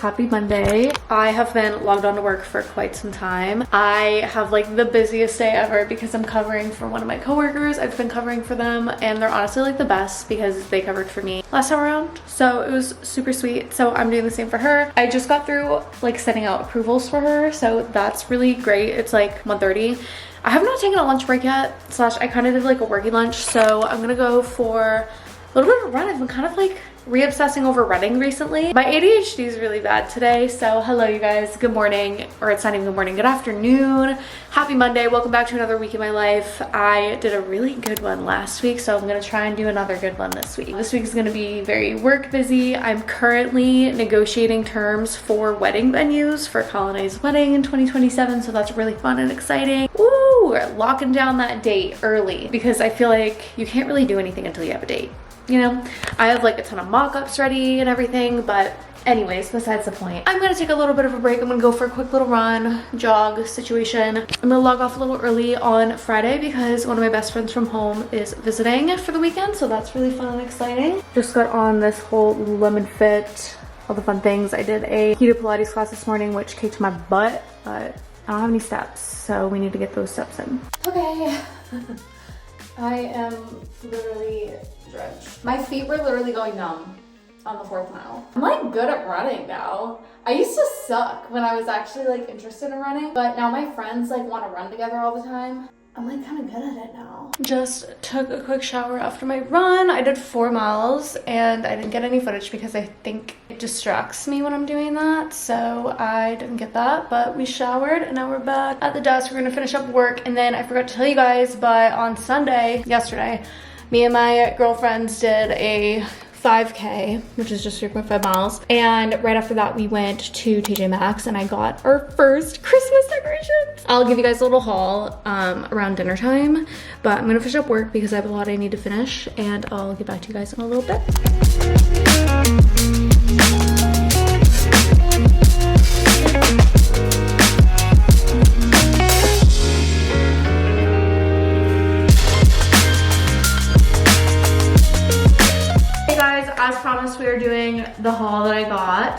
happy Monday. I have been logged on to work for quite some time. I have like the busiest day ever because I'm covering for one of my coworkers. I've been covering for them and they're honestly like the best because they covered for me last time around. So it was super sweet. So I'm doing the same for her. I just got through like sending out approvals for her. So that's really great. It's like 1:30. I have not taken a lunch break yet, slash I kind of did like a working lunch. So I'm gonna go for a little bit of a run. I've been kind of like re-obsessing over running recently. My ADHD is really bad today. So hello you guys, good morning, or it's not even good morning, good afternoon. Happy Monday, welcome back to another week in my life. I did a really good one last week, so I'm gonna try and do another good one this week. This week is gonna be very work busy. I'm currently negotiating terms for wedding venues for Colonnai's wedding in 2027, so that's really fun and exciting. Woo, we're locking down that date early because I feel like you can't really do anything until you have a date. You know, I have like a ton of mock-ups ready and everything, but anyways, besides the point. I'm gonna take a little bit of a break. I'm gonna go for a quick little run, jog situation. I'm gonna log off a little early on Friday because one of my best friends from home is visiting for the weekend, so that's really fun and exciting. Just got on this whole lemon fit, all the fun things. I did a heated Pilates class this morning, which kicked my butt, but I don't have any steps, so we need to get those steps in. Okay. I am literally drenched. My feet were literally going numb on the 4th mile. I'm like good at running now. I used to suck when I was actually like interested in running, but now my friends like want to run together all the time. I'm like kind of good at it now. Just took a quick shower after my run. I did 4 miles and I didn't get any footage because I think it distracts me when I'm doing that. So I didn't get that, but we showered and now we're back at the desk. We're gonna finish up work. And then I forgot to tell you guys, but on Sunday, yesterday, me and my girlfriends did a 5K, which is just 3.5 miles. And right after that, we went to TJ Maxx and I got our first Christmas decorations. I'll give you guys a little haul around dinner time, but I'm gonna finish up work because I have a lot I need to finish and I'll get back to you guys in a little bit. As promised, we are doing the haul that I got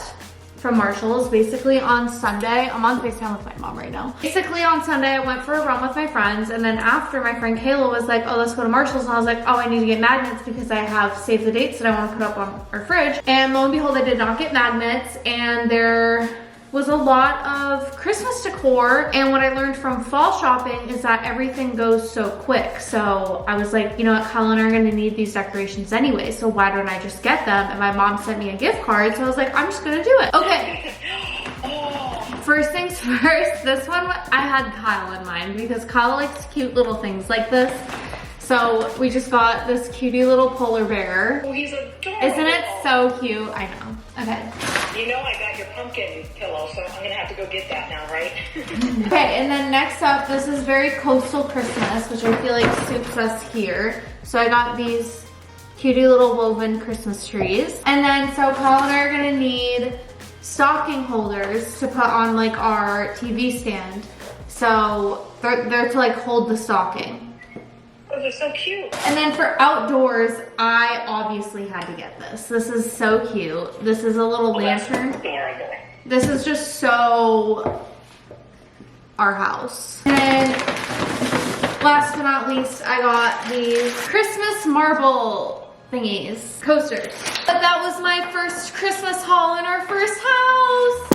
from Marshall's. Basically on Sunday, I'm on FaceTime with my mom right now. Basically on Sunday, I went for a run with my friends, and then after my friend Kayla was like, oh, let's go to Marshall's, and I was like, oh, I need to get magnets because I have save the dates that I want to put up on our fridge. And lo and behold, I did not get magnets, and there was a lot of Christmas decor, and what I learned from fall shopping is that everything goes so quick. So I was like, you know what, Kyle and I are gonna need these decorations anyway, so why don't I just get them? And my mom sent me a gift card, so I was like, I'm just gonna do it. Okay. First things first, this one I had Kyle in mind because Kyle likes cute little things like this. So we just got this cutie little polar bear. Oh, he's adorable. Isn't it so cute? I know. Okay. You know I got your pumpkin pillow, so I'm gonna have to go get that now, right? Okay, and then next up, this is very coastal Christmas, which I feel like suits us here. So I got these cutie little woven Christmas trees. And then, so Kyle and I are gonna need stocking holders to put on like our TV stand. So they're to like hold the stocking. Oh, they're so cute. And then for outdoors, I obviously had to get this. This is so cute. This is a little lantern. Adorable. This is just so our house. And then last but not least, I got these Christmas marble thingies, coasters. But that was my first Christmas haul in our first house.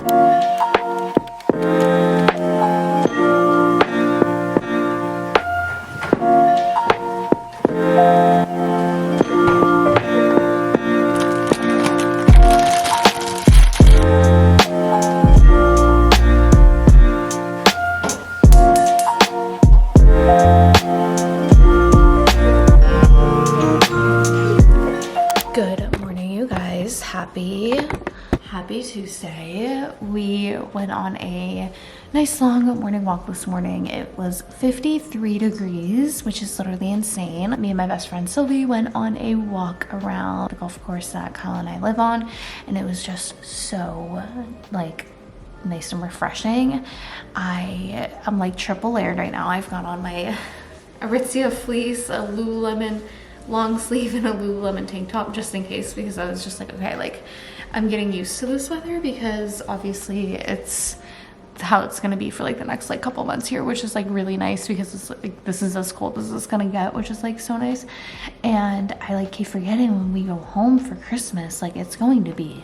Happy Tuesday. We went on a nice long morning walk this morning. It was 53 degrees, which is literally insane. Me and my best friend Sylvie went on a walk around the golf course that Kyle and I live on, and it was just so like nice and refreshing. I'm like triple layered right now. I've got on my Aritzia fleece, a Lululemon long sleeve and a Lululemon tank top just in case, because I was just like, okay, like I'm getting used to this weather because obviously it's how it's gonna be for like the next like couple months here, which is like really nice because it's like this is as cold as it's gonna get, which is like so nice. And I like keep forgetting when we go home for Christmas, like it's going to be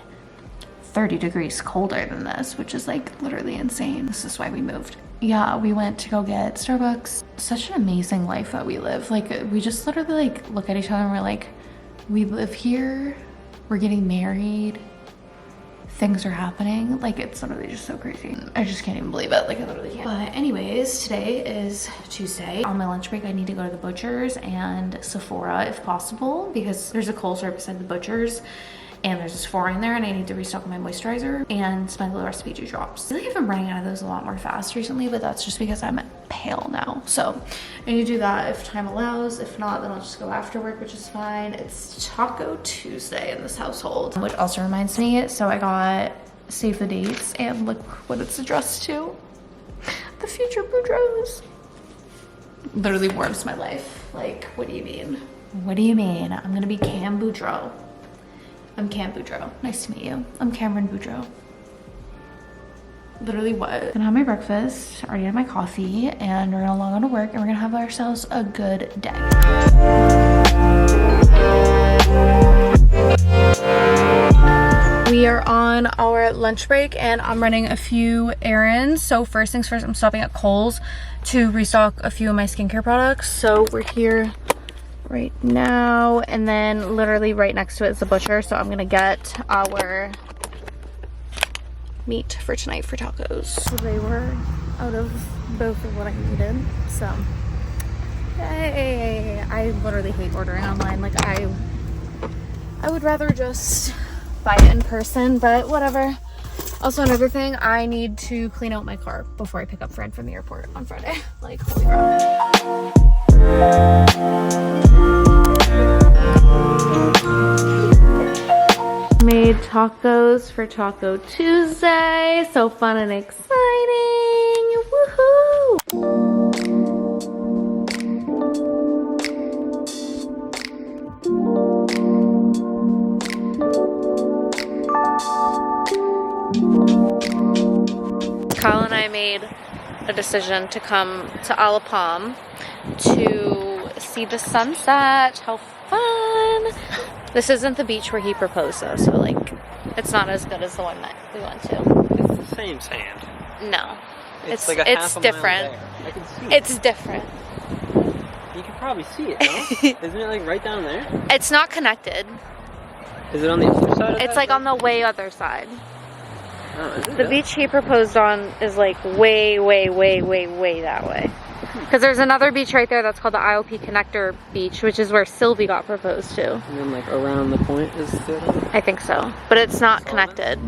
30 degrees colder than this, which is like literally insane. This is why we moved. Yeah, we went to go get Starbucks. Such an amazing life that we live. Like we just literally like look at each other and we're like, we live here, we're getting married, things are happening. Like it's literally just so crazy. I just can't even believe it. Like I literally can't. But anyways, today is Tuesday. On my lunch break, I need to go to the butcher's and Sephora if possible, because there's a Kohl's right beside the butcher's and there's a Sephora in there, and I need to restock my moisturizer and Smegma recipe dew drops. I feel like I've been running out of those a lot more fast recently, but that's just because I'm pale now. So I need to do that if time allows. If not, then I'll just go after work, which is fine. It's Taco Tuesday in this household, which also reminds me, so I got Save the Dates, and look what it's addressed to. The Future Boudreaux. Literally warms my life. Like, what do you mean? What do you mean? I'm gonna be Cam Boudreaux. I'm Cam Boudreaux. Nice to meet you. I'm Cameron Boudreaux. Literally what? Gonna have my breakfast, already had my coffee, and we're gonna log on to work and we're gonna have ourselves a good day. We are on our lunch break and I'm running a few errands. So first things first, I'm stopping at Kohl's to restock a few of my skincare products. So we're here right now, and then literally right next to it is the butcher, so I'm gonna get our meat for tonight for tacos. So they were out of both of what I needed, so yay. I literally hate ordering online. Like I would rather just buy it in person, but whatever. Also, another thing, I need to clean out my car before I pick up Fred from the airport on Friday. Like, holy crap. Made tacos for Taco Tuesday. So fun and exciting. Woohoo! Kyle and I made a decision to come to ALUM to see the sunset. How fun! This isn't the beach where he proposed though, so like it's not as good as the one that we went to. It's the same sand. No. It's like half a different. mile there. I can see It's different. You can probably see it, no? Isn't it like right down there? It's not connected. Is it on the other side of It's like on the way other side. Oh, is it? The beach he proposed on is like way that way. Because there's another beach right there that's called the IOP Connector Beach, which is where Sylvie got proposed to. And then like around the point is the other one? I think so. But it's not connected.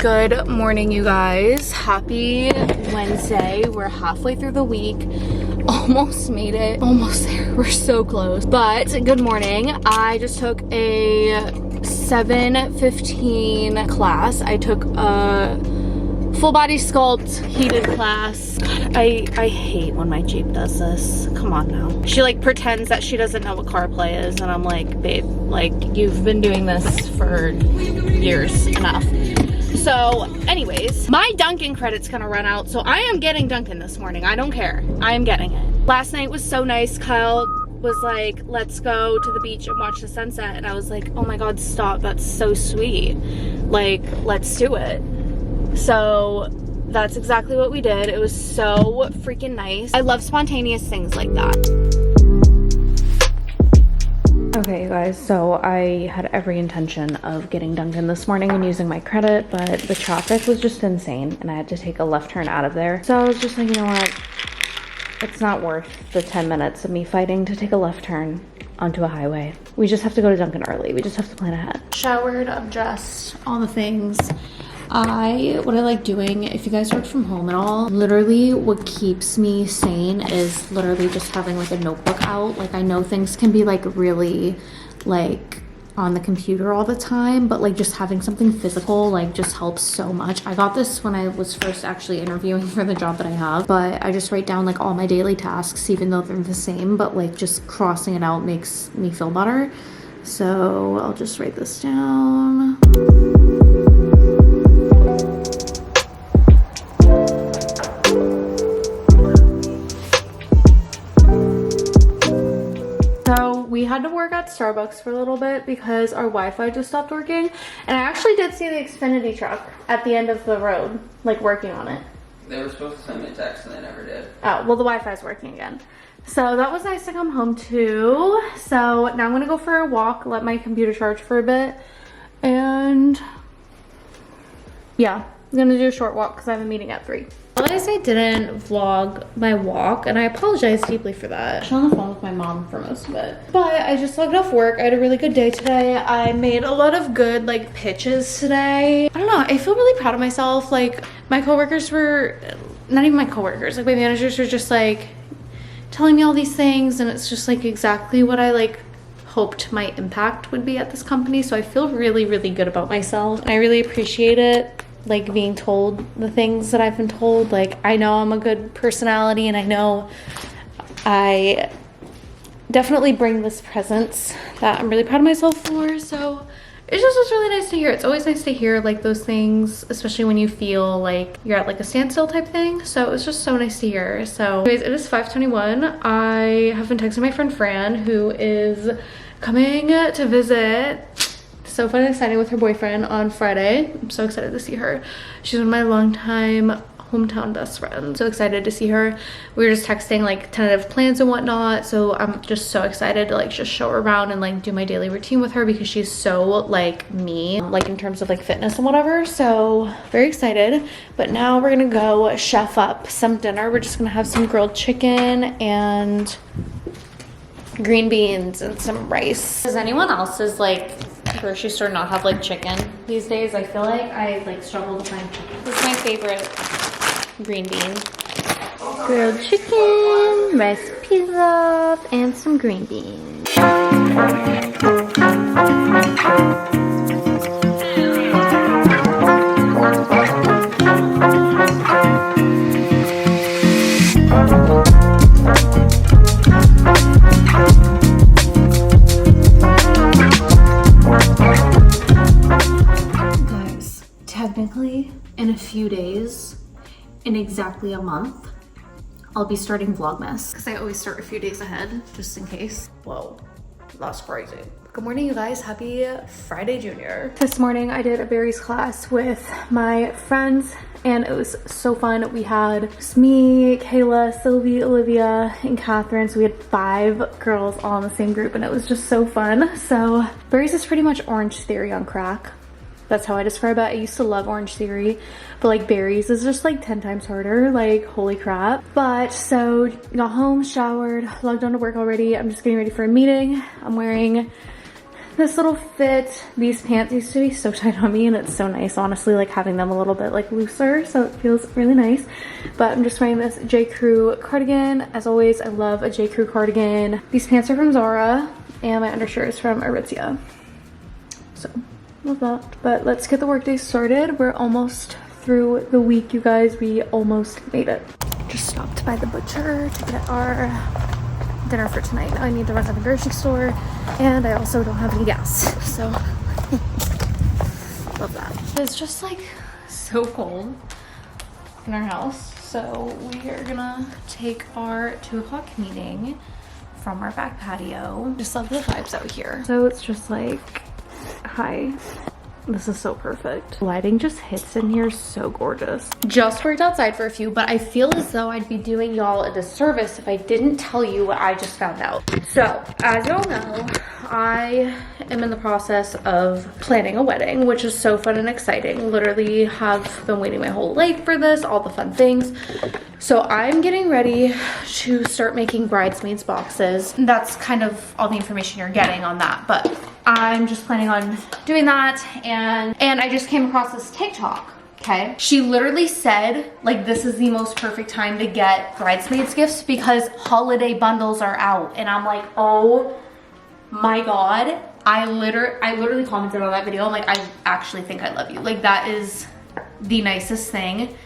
Good morning, you guys. Happy Wednesday. We're halfway through the week. Almost made it. Almost there. We're so close. But good morning. I just took a 7:15 class. I took a full body sculpt heated class. God, I hate when my Jeep does this. Come on now. She like pretends that she doesn't know what CarPlay is, and I'm like, babe, like you've been doing this for years. Enough. So anyways, my Dunkin' credit's gonna run out, so I am getting Dunkin' this morning. I don't care. I am getting it. Last night was so nice. Kyle was like, let's go to the beach and watch the sunset, and I was like, oh my god, stop. That's so sweet. Like, let's do it. So that's exactly what we did. It was so freaking nice. I love spontaneous things like that. Okay, you guys, so I had every intention of getting Dunkin' this morning and using my credit, but the traffic was just insane and I had to take a left turn out of there. So I was just like, you know what? It's not worth the 10 minutes of me fighting to take a left turn onto a highway. We just have to go to Dunkin' early. We just have to plan ahead. Showered, I'm dressed, all the things. What I like doing, if you guys work from home at all, literally what keeps me sane is literally just having like a notebook out. Like I know things can be like really like on the computer all the time, but like just having something physical like just helps so much. I got this when I was first actually interviewing for the job that I have, but I just write down like all my daily tasks even though they're the same, but like just crossing it out makes me feel better. So I'll just write this down. We had to work at Starbucks for a little bit because our Wi-Fi just stopped working, and I actually did see the Xfinity truck at the end of the road, like working on it. They were supposed to send me a text and they never did. Oh, well the Wi-Fi's working again. So that was nice to come home to. So now I'm gonna go for a walk, let my computer charge for a bit, and yeah, I'm gonna do a short walk because I have a meeting at 3. I realized I didn't vlog my walk, and I apologize deeply for that. I was on the phone with my mom for most of it. But I just logged off work. I had a really good day today. I made a lot of good like pitches today. I don't know, I feel really proud of myself. Like my coworkers were, not even my coworkers, like my managers were just like telling me all these things, and it's just like exactly what I like hoped my impact would be at this company. So I feel really, really good about myself. And I really appreciate it. Like being told the things that I've been told. Like I know I'm a good personality, and I know I definitely bring this presence that I'm really proud of myself for. So it just was really nice to hear. It's always nice to hear like those things, especially when you feel like you're at like a standstill type thing. So it was just so nice to hear. So anyways, it is 5:21. I have been texting my friend Fran, who is coming to visit. So fun and exciting with her boyfriend on Friday. I'm so excited to see her. She's one of my longtime hometown best friends. So excited to see her. We were just texting like tentative plans and whatnot. So I'm just so excited to like just show her around and like do my daily routine with her because she's so like me, like in terms of like fitness and whatever. So very excited. But now we're gonna go chef up some dinner. We're just gonna have some grilled chicken and green beans and some rice. Does anyone else's like grocery store not have like chicken these days? I feel like I like struggle to find chicken. This is my favorite green bean. Grilled chicken, rice pizza, and some green beans. Technically, in a few days, in exactly a month, I'll be starting Vlogmas. Because I always start a few days ahead, just in case. Whoa, that's crazy. Good morning, you guys. Happy Friday, Junior. This morning, I did a berries class with my friends, and it was so fun. We had me, Kayla, Sylvie, Olivia, and Catherine. So we had 5 girls all in the same group, and it was just so fun. So berries is pretty much Orange Theory on crack. That's how I describe it. I used to love Orange Theory, but like berries is just like 10 times harder, like holy crap. But so got home, showered, logged on to work already. I'm just getting ready for a meeting. I'm wearing this little fit. These pants used to be so tight on me, and it's so nice, honestly, like having them a little bit like looser, so it feels really nice. But I'm just wearing this J. Crew cardigan. As always, I love a J. Crew cardigan. These pants are from Zara, and my undershirt is from Aritzia. So love that. But let's get the workday started. We're almost through the week, you guys. We almost made it. Just stopped by the butcher to get our dinner for tonight. Now I need to run to the grocery store, and I also don't have any gas, so love that. It's just like so cold in our house, so we are gonna take our 2 o'clock meeting from our back patio. Just love the vibes out here. So it's just like, hi. This is so perfect. Lighting just hits in here so gorgeous. Just worked outside for a few, but I feel as though I'd be doing y'all a disservice if I didn't tell you what I just found out. So, as y'all know, I am in the process of planning a wedding, which is so fun and exciting. Literally have been waiting my whole life for this, all the fun things. So I'm getting ready to start making bridesmaids boxes. That's kind of all the information you're getting on that, but I'm just planning on doing that. And I just came across this TikTok Okay. She literally said, like, this is the most perfect time to get bridesmaids gifts because holiday bundles are out. And I'm like, oh my God. I literally commented on that video. I'm like, I actually think I love you. Like, that is the nicest thing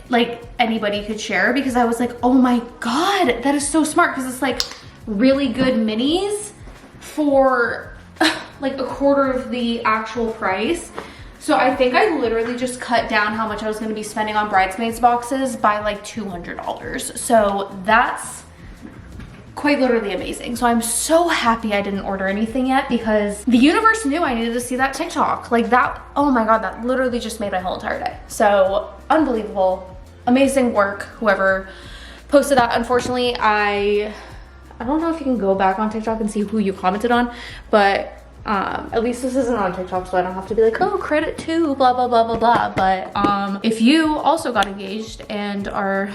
like anybody could share, because I was like, oh my God, that is so smart, because it's like really good minis for like a quarter of the actual price. So I think I literally just cut down how much I was going to be spending on bridesmaids boxes by like $200. So that's quite literally amazing. So I'm so happy I didn't order anything yet, because the universe knew I needed to see that TikTok. Like that, oh my God, that literally just made my whole entire day. So unbelievable, amazing work, whoever posted that. Unfortunately, I don't know if you can go back on TikTok and see who you commented on, but at least this isn't on TikTok, so I don't have to be like, oh, credit to blah, blah, blah, blah, blah. But if you also got engaged and are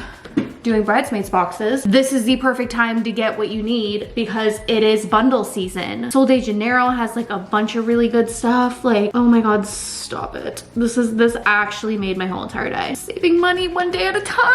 doing bridesmaids boxes, this is the perfect time to get what you need, because it is bundle season. Sol de Janeiro has like a bunch of really good stuff. Like, oh my God, stop it. This actually made my whole entire day. Saving money one day at a time.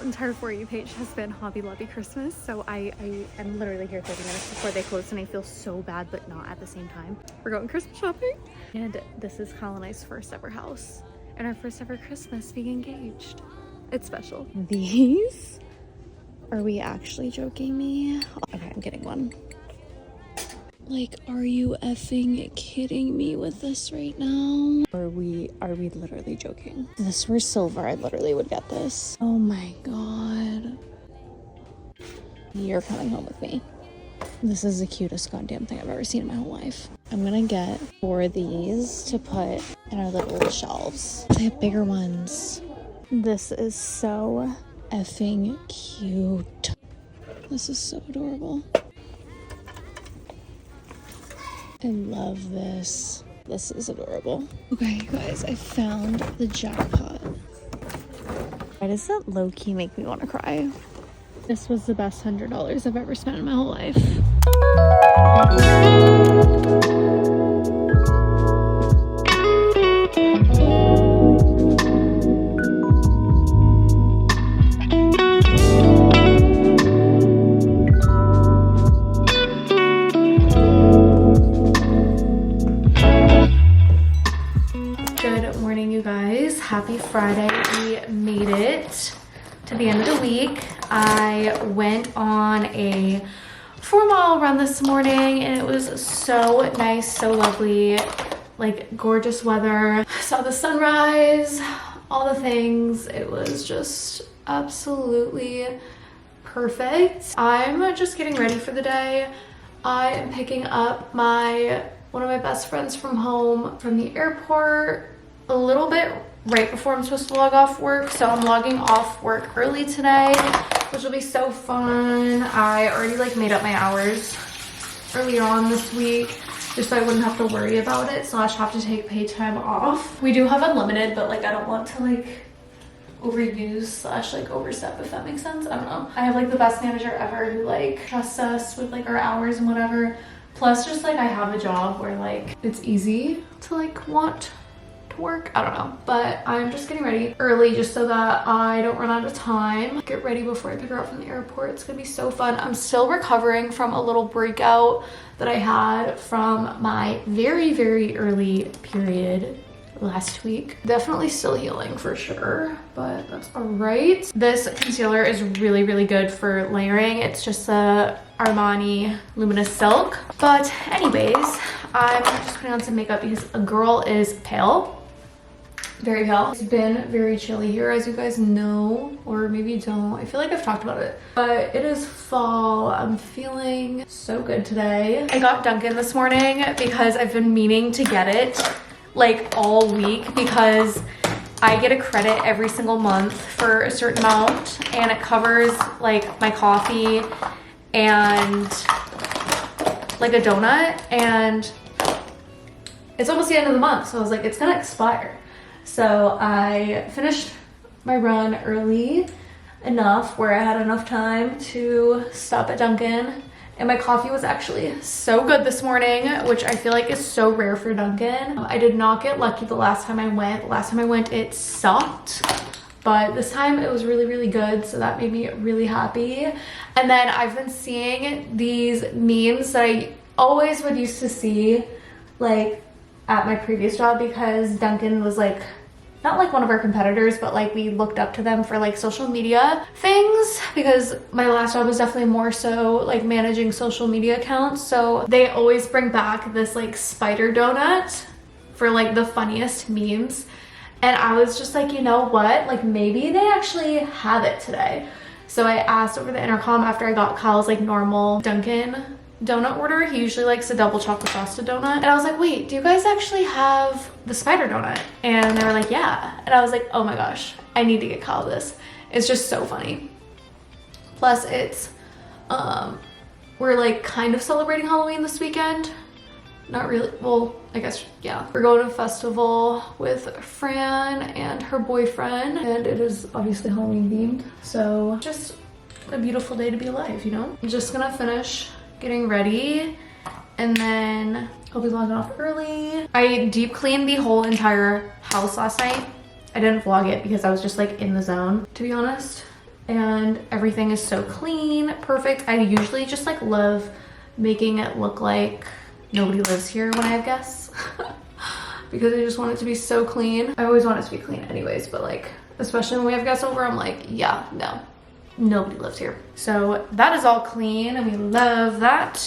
Entire For You page has been Hobby Lobby Christmas, so I am literally here 30 minutes before they close, and I feel so bad but not at the same time. We're going Christmas shopping, and this is Kyle and I's first ever house and our first ever Christmas being engaged. It's special. These, are we actually joking me? Okay, I'm getting one. Like, are you effing kidding me with this right now? Are we literally joking? If this were silver, I literally would get this. Oh my God. You're coming home with me. This is the cutest goddamn thing I've ever seen in my whole life. I'm gonna get 4 of these to put in our little shelves. They have bigger ones. This is so effing cute. This is so adorable. I love this. This is adorable. Okay, you guys, I found the jackpot. Why does that low-key make me want to cry? This was the best $100 I've ever spent in my whole life. Happy Friday. We made it to the end of the week. I went on a 4-mile run this morning, and it was so nice, so lovely, like gorgeous weather. Saw the sunrise, all the things. It was just absolutely perfect. I'm just getting ready for the day. I am picking up one of my best friends from home from the airport a little bit right before I'm supposed to log off work. So I'm logging off work early today, which will be so fun. I already like made up my hours earlier on this week, just so I wouldn't have to worry about it / have to take paid time off. We do have unlimited, but like I don't want to like overuse / like overstep, if that makes sense. I don't know. I have like the best manager ever who like trusts us with like our hours and whatever. Plus just like I have a job where like it's easy to like want work. I don't know, but I'm just getting ready early just so that I don't run out of time. Get ready before I pick her up from the airport. It's gonna be so fun. I'm still recovering from a little breakout that I had from my very, very early period last week. Definitely still healing for sure, but that's all right. This concealer is really, really good for layering. It's just a Armani Luminous Silk. But anyways, I'm just putting on some makeup because a girl is pale. Very pale. It's been very chilly here, as you guys know, or maybe you don't. I feel like I've talked about it, but it is fall. I'm feeling so good today. I got Dunkin' this morning because I've been meaning to get it like all week, because I get a credit every single month for a certain amount, and it covers like my coffee and like a donut, and it's almost the end of the month, so I was like, it's gonna expire. So I finished my run early enough where I had enough time to stop at Dunkin' And my coffee was actually so good this morning, which I feel like is so rare for Dunkin'. I did not get lucky the last time I went. The last time I went, it sucked. But this time it was really, really good. So that made me really happy. And then I've been seeing these memes that I always would used to see like at my previous job, because Dunkin' was like, not like one of our competitors, but like we looked up to them for like social media things, because my last job was definitely more so like managing social media accounts. So they always bring back this like spider donut for like the funniest memes. And I was just like, you know what? Like maybe they actually have it today. So I asked over the intercom after I got Kyle's like normal Dunkin' donut order. He usually likes a double chocolate frosted donut. And I was like, wait, do you guys actually have the spider donut? And they were like, yeah. And I was like, oh my gosh, I need to get Kyle this. It's just so funny. Plus it's, we're like kind of celebrating Halloween this weekend. Not really, well, I guess, yeah. We're going to a festival with Fran and her boyfriend, and it is obviously Halloween themed. So just a beautiful day to be alive, you know? I'm just gonna finish getting ready and then I'll be logging off early. I deep cleaned the whole entire house last night. I didn't vlog it because I was just like in the zone, to be honest. And everything is so clean, perfect. I usually just like love making it look like nobody lives here when I have guests because I just want it to be so clean. I always want it to be clean anyways, but like, especially when we have guests over, I'm like, yeah, no, nobody lives here. So that is all clean and we love that.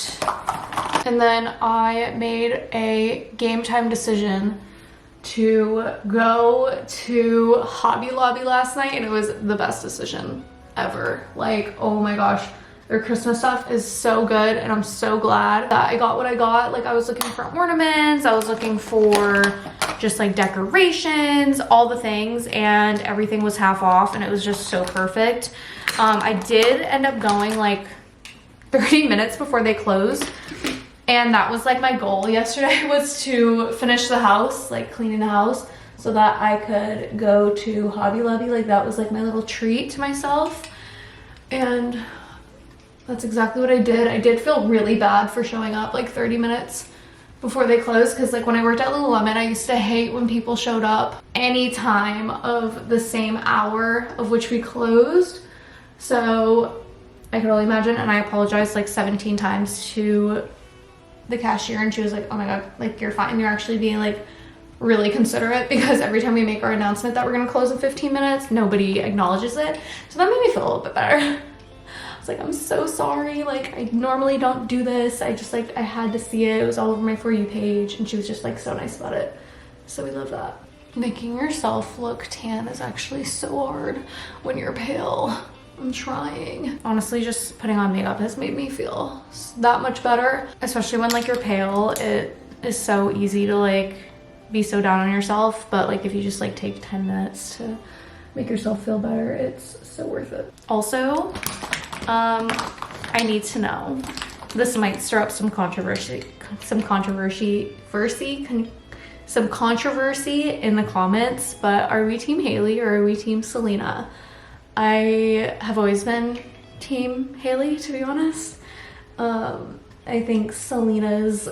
And then I made a game time decision to go to Hobby Lobby last night, and it was the best decision ever. Like, oh my gosh. Their Christmas stuff is so good, and I'm so glad that I got what I got. Like, I was looking for ornaments, I was looking for just like decorations, all the things, and everything was half off, and it was just so perfect. I did end up going like 30 minutes before they closed, and that was like my goal yesterday, was to finish the house, like cleaning the house, so that I could go to Hobby Lobby. Like, that was like my little treat to myself, and that's exactly what I did. I did feel really bad for showing up like 30 minutes before they closed, because like when I worked at Lululemon, I used to hate when people showed up any time of the same hour of which we closed. So I could only imagine, and I apologized like 17 times to the cashier, and she was like, oh my god, like you're fine, you're actually being like really considerate, because every time we make our announcement that we're gonna close in 15 minutes, nobody acknowledges it. So that made me feel a little bit better. I was like, I'm so sorry, like I normally don't do this, I just like, I had to see it, it was all over my For You page, and she was just like so nice about it. So we love that. Making yourself look tan is actually so hard when you're pale. I'm trying. Honestly, just putting on makeup has made me feel that much better, especially when like you're pale. It is so easy to like be so down on yourself, but like if you just like take 10 minutes to make yourself feel better, it's so worth it. Also, I need to know, this might stir up some controversy in the comments, but are we team Haley or are we team Selena? I have always been team Haley, to be honest. I think Selena's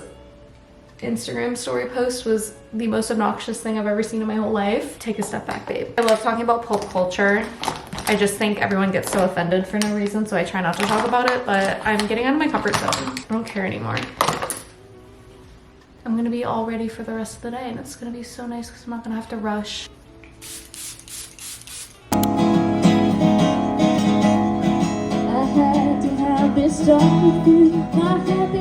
Instagram story post was the most obnoxious thing I've ever seen in my whole life. Take a step back, babe. I love talking about pop culture. I just think everyone gets so offended for no reason, so I try not to talk about it, but I'm getting out of my comfort zone. I don't care anymore. I'm gonna be all ready for the rest of the day, and it's gonna be so nice because I'm not gonna have to rush. I had to have this talk with you. I had